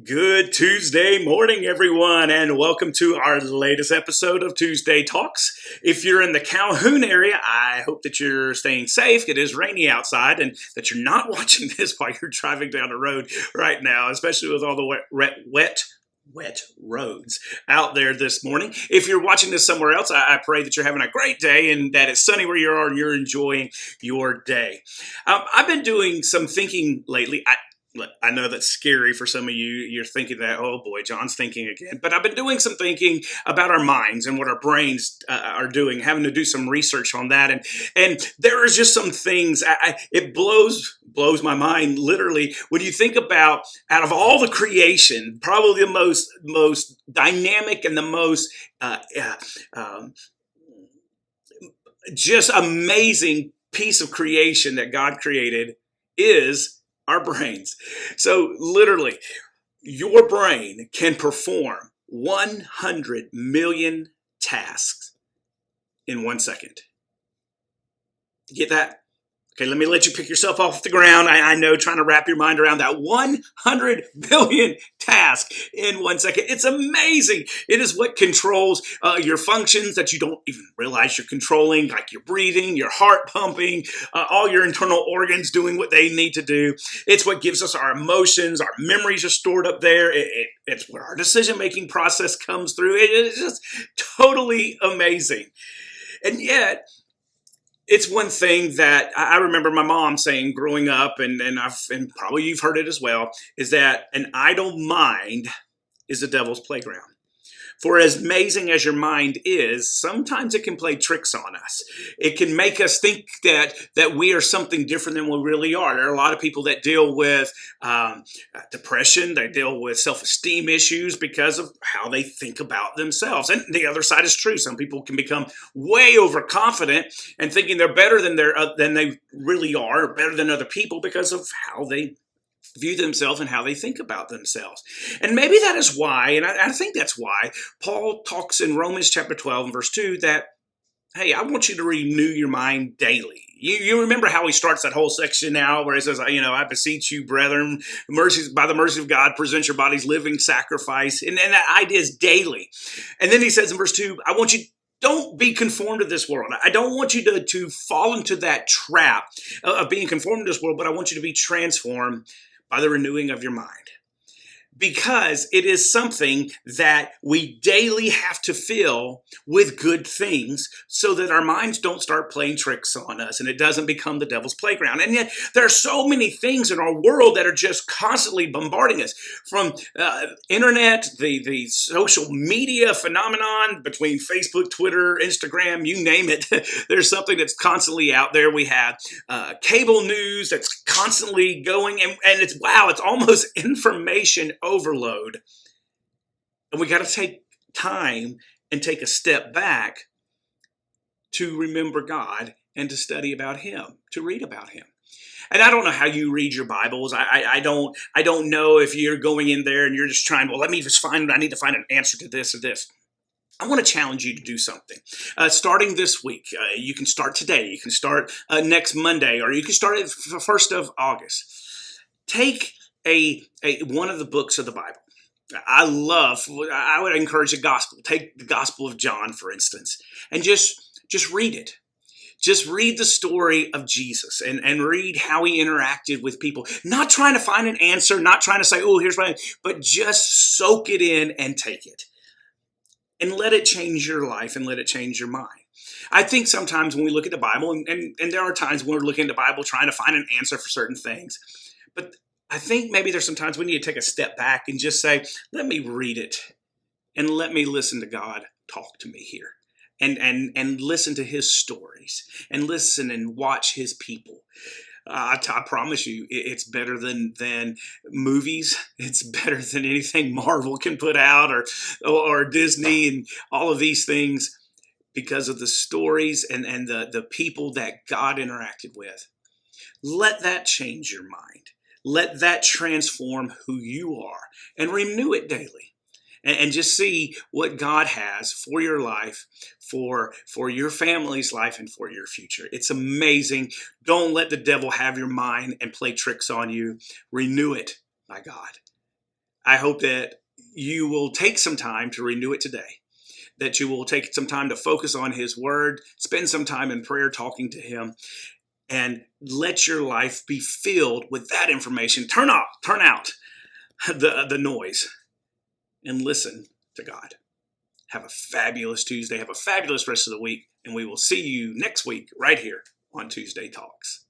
Good Tuesday morning, everyone, and welcome to our latest episode of Tuesday Talks. If you're in the Calhoun area, I hope that you're staying safe. It is rainy outside and that you're not watching this while you're driving down the road right now, especially with all the wet roads out there this morning. If you're watching this somewhere else, I pray that you're having a great day and that it's sunny where you are and you're enjoying your day. I've been doing some thinking lately. I know that's scary for some of you. You're thinking that, oh boy, John's thinking again. But I've been doing some thinking about our minds and what our brains are doing, having to do some research on that. And there is just some things, it blows my mind, literally, when you think about, out of all the creation, probably the most dynamic and the most just amazing piece of creation that God created is our brains. So literally, your brain can perform 100 million tasks in 1 second. Get that? Okay, let me let you pick yourself off the ground. I know, trying to wrap your mind around that 100 billion task in 1 second. It's amazing. It is what controls your functions that you don't even realize you're controlling, like your breathing, your heart pumping, all your internal organs doing what they need to do. It's what gives us our emotions. Our memories are stored up there. It's where our decision-making process comes through. It is just totally amazing. And yet, it's one thing that I remember my mom saying growing up, and probably you've heard it as well, is that an idle mind is the devil's playground. For as amazing as your mind is, sometimes it can play tricks on us. It can make us think that we are something different than we really are. There are a lot of people that deal with depression. They deal with self-esteem issues because of how they think about themselves. And the other side is true. Some people can become way overconfident and thinking they're better than they really are, or better than other people because of how they view themselves and how they think about themselves. And maybe that is why, and I think that's why, Paul talks in Romans chapter 12 and verse 2 that, hey, I want you to renew your mind daily. You remember how he starts that whole section now where he says, I beseech you, brethren, by the mercy of God, present your bodies living sacrifice. And that idea is daily. And then he says in verse 2, I want you, don't be conformed to this world. I don't want you to fall into that trap of being conformed to this world, but I want you to be transformed by the renewing of your mind. Because it is something that we daily have to fill with good things so that our minds don't start playing tricks on us and it doesn't become the devil's playground. And yet there are so many things in our world that are just constantly bombarding us, from internet, the social media phenomenon between Facebook, Twitter, Instagram, you name it. There's something that's constantly out there. We have cable news that's constantly going, and it's almost information overload. And we got to take time and take a step back to remember God and to study about Him, to read about Him. And I don't know how you read your Bibles. I don't know if you're going in there and you're just trying, I need to find an answer to this or this. I want to challenge you to do something. Starting this week, you can start today. You can start next Monday, or you can start at the 1st of August. Take one of the books of the Bible. I would encourage the gospel. Take the Gospel of John, for instance, and just read it. Just read the story of Jesus and read how he interacted with people. Not trying to find an answer, not trying to say, here's my, but just soak it in and take it. And let it change your life and let it change your mind. I think sometimes when we look at the Bible, and there are times when we're looking at the Bible trying to find an answer for certain things, but I think maybe there's sometimes we need to take a step back and just say, let me read it and let me listen to God talk to me here, and listen to his stories and listen and watch his people. I promise you, it's better than movies. It's better than anything Marvel can put out or Disney and all of these things, because of the stories and the people that God interacted with. Let that change your mind. Let that transform who you are, and renew it daily. And just see what God has for your life, for your family's life, and for your future. It's amazing. Don't let the devil have your mind and play tricks on you. Renew it by God. I hope that you will take some time to renew it today, that you will take some time to focus on his word, spend some time in prayer talking to him, and let your life be filled with that information. Turn out the noise and listen to God. Have a fabulous Tuesday. Have a fabulous rest of the week. And we will see you next week right here on Tuesday Talks.